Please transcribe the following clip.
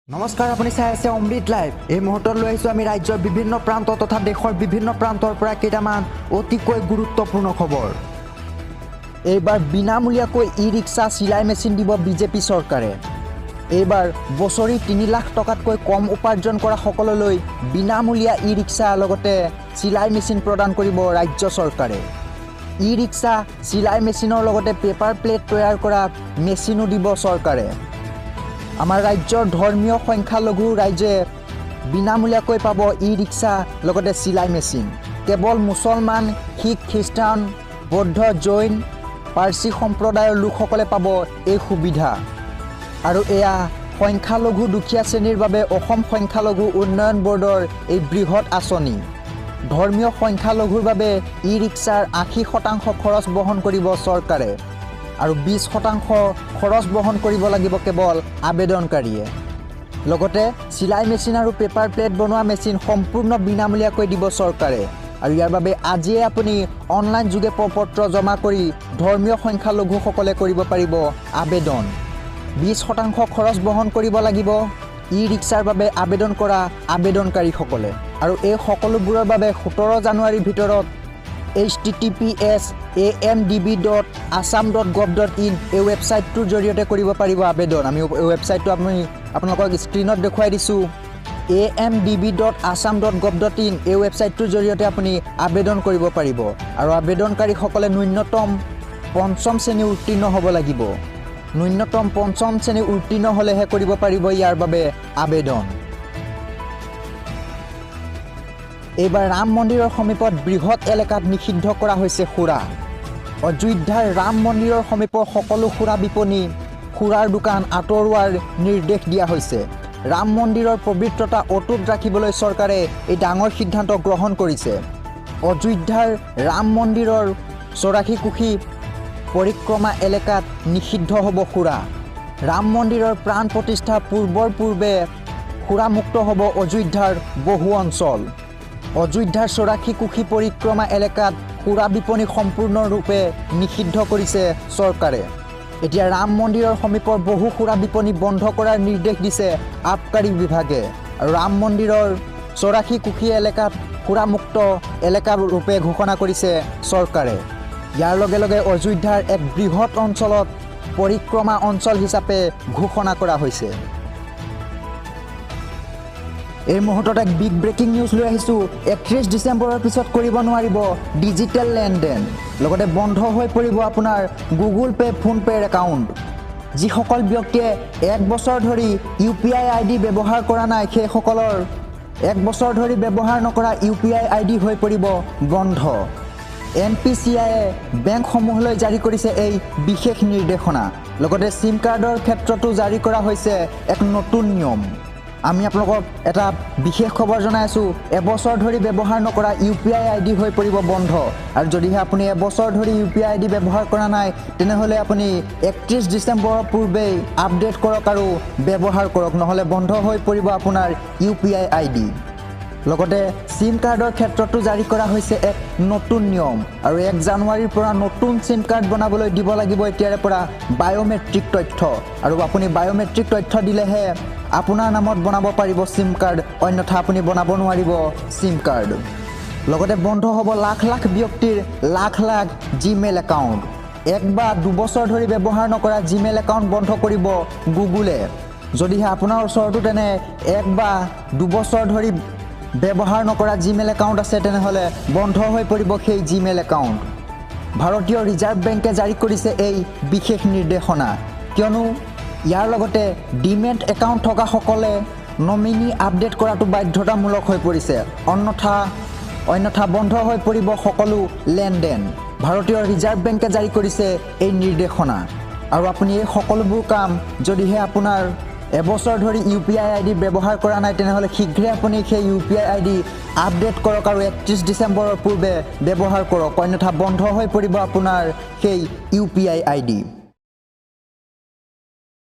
নমস্কাৰ, আপুনি চাই আছে অমৃত লাইভ। এই মুহূৰ্তত লৈ আহিছোঁ আমি ৰাজ্যৰ বিভিন্ন প্ৰান্ত তথা দেশৰ বিভিন্ন প্ৰান্তৰ পৰা কেইটামান অতিকৈ গুৰুত্বপূৰ্ণ খবৰ। এইবাৰ বিনামূলীয়াকৈ ই ৰিক্সা চিলাই মেচিন দিব বিজেপি চৰকাৰে। এইবাৰ বছৰি ৩ লাখ টকাতকৈ কম উপাৰ্জন কৰা সকললৈ বিনামূলীয়া ই ৰিক্সা লগতে চিলাই মেচিন প্ৰদান কৰিব ৰাজ্য চৰকাৰে। ই ৰিক্সা চিলাই মেচিনৰ লগতে পেপাৰ প্লেট তৈয়াৰ কৰা মেচিনো দিব চৰকাৰে। আমাৰ ৰাজ্যৰ ধৰ্মীয় সংখ্যালঘু ৰাইজে বিনামূলীয়াকৈ পাব ই ৰিক্সা লগতে চিলাই মেচিন। কেৱল মুছলমান, শিখ, খ্ৰীষ্টান, বৌদ্ধ, জৈন, পাৰ্চী সম্প্ৰদায়ৰ লোকসকলে পাব এই সুবিধা। আৰু এয়া সংখ্যালঘু দুখীয়া শ্ৰেণীৰ বাবে অসম সংখ্যালঘু উন্নয়ন বৰ্ডৰ এই বৃহৎ আঁচনি। ধৰ্মীয় সংখ্যালঘুৰ বাবে ই ৰিক্সাৰ ৮০% খৰচ বহন কৰিব চৰকাৰে আৰু ২০% খৰচ বহন কৰিব লাগিব কেৱল আবেদনকাৰীয়ে। লগতে চিলাই মেচিন আৰু পেপাৰ প্লেট বনোৱা মেচিন সম্পূৰ্ণ বিনামূলীয়াকৈ দিব চৰকাৰে। আৰু ইয়াৰ বাবে আজিয়ে আপুনি অনলাইন যোগে প্ৰপত্ৰ জমা কৰি ধৰ্মীয় সংখ্যালঘুসকলে কৰিব পাৰিব আবেদন। ২০% খৰচ বহন কৰিব লাগিব ই ৰিক্সাৰ বাবে আবেদন কৰা আবেদনকাৰীসকলে। আৰু এই সকলোবোৰৰ বাবে ১৭ জানুৱাৰীৰ ভিতৰত https://amdb.assam.gov.in এই ৱেবছাইটটোৰ জৰিয়তে কৰিব পাৰিব আবেদন। আমি এই ৱেবছাইটটো আপোনালোকক স্ক্ৰীণত দেখুৱাই দিছোঁ। amdb.assam.gov.in এই ৱেবছাইটটোৰ জৰিয়তে আপুনি আবেদন কৰিব পাৰিব। আৰু আবেদনকাৰীসকলে ন্যূনতম ৫ম শ্ৰেণী উত্তীৰ্ণ হ'ব লাগিব। ন্যূনতম ৫ম শ্ৰেণী উত্তীৰ্ণ হ'লেহে কৰিব পাৰিব ইয়াৰ বাবে আবেদন। এইবাৰ ৰাম মন্দিৰৰ সমীপত বৃহৎ এলেকাত নিষিদ্ধ কৰা হৈছে সুৰা। অযোধ্যাৰ ৰাম মন্দিৰৰ সমীপৰ সকলো সুৰা বিপণী, সুৰাৰ দোকান আঁতৰোৱাৰ নিৰ্দেশ দিয়া হৈছে। ৰাম মন্দিৰৰ পবিত্ৰতা অটুট ৰাখিবলৈ চৰকাৰে এই ডাঙৰ সিদ্ধান্ত গ্ৰহণ কৰিছে। অযোধ্যাৰ ৰাম মন্দিৰৰ ৮৪ কোশী পৰিক্ৰমা এলেকাত নিষিদ্ধ হ'ব সুৰা। ৰাম মন্দিৰৰ প্ৰাণ প্ৰতিষ্ঠা পূৰ্বে সুৰামুক্ত হ'ব অযোধ্যাৰ বহু অঞ্চল। অযোধ্যাৰ ৮৪ কোশী পৰিক্ৰমা এলেকাত সুৰা বিপণী সম্পূৰ্ণৰূপে নিষিদ্ধ কৰিছে চৰকাৰে। এতিয়া ৰাম মন্দিৰৰ সমীপৰ বহু সুৰা বিপণী বন্ধ কৰাৰ নিৰ্দেশ দিছে আবকাৰী বিভাগে। আৰু ৰাম মন্দিৰৰ ৮৪ কোশী এলেকাত সুৰামুক্ত এলেকা ৰূপে ঘোষণা কৰিছে চৰকাৰে। ইয়াৰ লগে লগে অযোধ্যাৰ এক বৃহৎ অঞ্চলত পৰিক্ৰমা অঞ্চল হিচাপে ঘোষণা কৰা হৈছে। এই মুহূৰ্তত এক বিগ ব্ৰেকিং নিউজ লৈ আহিছোঁ। ৩১ ডিচেম্বৰৰ পিছত কৰিব নোৱাৰিব ডিজিটেল লেনদেন। লগতে বন্ধ হৈ পৰিব আপোনাৰ গুগল পে', ফোনপে'ৰ একাউণ্ট। যিসকল ব্যক্তিয়ে ১ বছৰ ধৰি UPI ID ব্যৱহাৰ কৰা নাই সেইসকলৰ ১ বছৰ ধৰি ব্যৱহাৰ নকৰা UPI ID হৈ পৰিব বন্ধ। NPCIয়ে বেংকসমূহলৈ জাৰি কৰিছে এই বিশেষ নিৰ্দেশনা। লগতে চিম কাৰ্ডৰ ক্ষেত্ৰতো জাৰি কৰা হৈছে এক নতুন নিয়ম। আমি আপোনালোকক এটা বিশেষ খবৰ জনাই আছোঁ। এবছৰ ধৰি ব্যৱহাৰ নকৰা UPI ID হৈ পৰিব বন্ধ। আৰু যদিহে আপুনি এবছৰ ধৰি UPI ID ব্যৱহাৰ কৰা নাই তেনেহ'লে আপুনি ৩১ ডিচেম্বৰৰ পূৰ্বেই আপডেট কৰক আৰু ব্যৱহাৰ কৰক, নহ'লে বন্ধ হৈ পৰিব আপোনাৰ UPI ID। লগতে চিম কাৰ্ডৰ ক্ষেত্ৰতো জাৰি কৰা হৈছে এক নতুন নিয়ম। আৰু ১ জানুৱাৰীৰ পৰা নতুন চিম কাৰ্ড বনাবলৈ দিব লাগিব এতিয়াৰে পৰা বায়'মেট্ৰিক তথ্য। আৰু আপুনি বায়'মেট্ৰিক তথ্য দিলেহে আপোনাৰ নামত বনাব পাৰিব চিম কাৰ্ড, অন্যথা আপুনি বনাব নোৱাৰিব চিম কাৰ্ড। লগতে বন্ধ হ'ব লাখ লাখ ব্যক্তিৰ লাখ লাখ জিমেইল একাউণ্ট। ১ বা ২ বছৰ ধৰি ব্যৱহাৰ নকৰা জিমেইল একাউণ্ট বন্ধ কৰিব গুগলে। যদিহে আপোনাৰ ওচৰতো তেনে ১ বা ২ বছৰ ধৰি ব্যৱহাৰ নকৰা জিমেইল একাউণ্ট আছে তেনেহ'লে বন্ধ হৈ পৰিব সেই জিমেইল একাউণ্ট। ভাৰতীয় ৰিজাৰ্ভ বেংকে জাৰি কৰিছে এই বিশেষ নিৰ্দেশনা, কিয়নো ইয়াৰ লগতে ডিমেট একাউণ্ট থকাসকলে নমিনি আপডেট কৰাটো বাধ্যতামূলক হৈ পৰিছে। অন্যথা বন্ধ হৈ পৰিব সকলো লেনদেন। ভাৰতীয় ৰিজাৰ্ভ বেংকে জাৰি কৰিছে এই নিৰ্দেশনা। আৰু আপুনি এই সকলোবোৰ কাম যদিহে আপোনাৰ এবছৰ ধৰি UPI ID ব্যৱহাৰ কৰা নাই তেনেহ'লে শীঘ্ৰে আপুনি সেই UPI ID আপডেট কৰক আৰু ৩১ ডিচেম্বৰৰ পূৰ্বে ব্যৱহাৰ কৰক, অন্যথা বন্ধ হৈ পৰিব আপোনাৰ সেই UPI ID।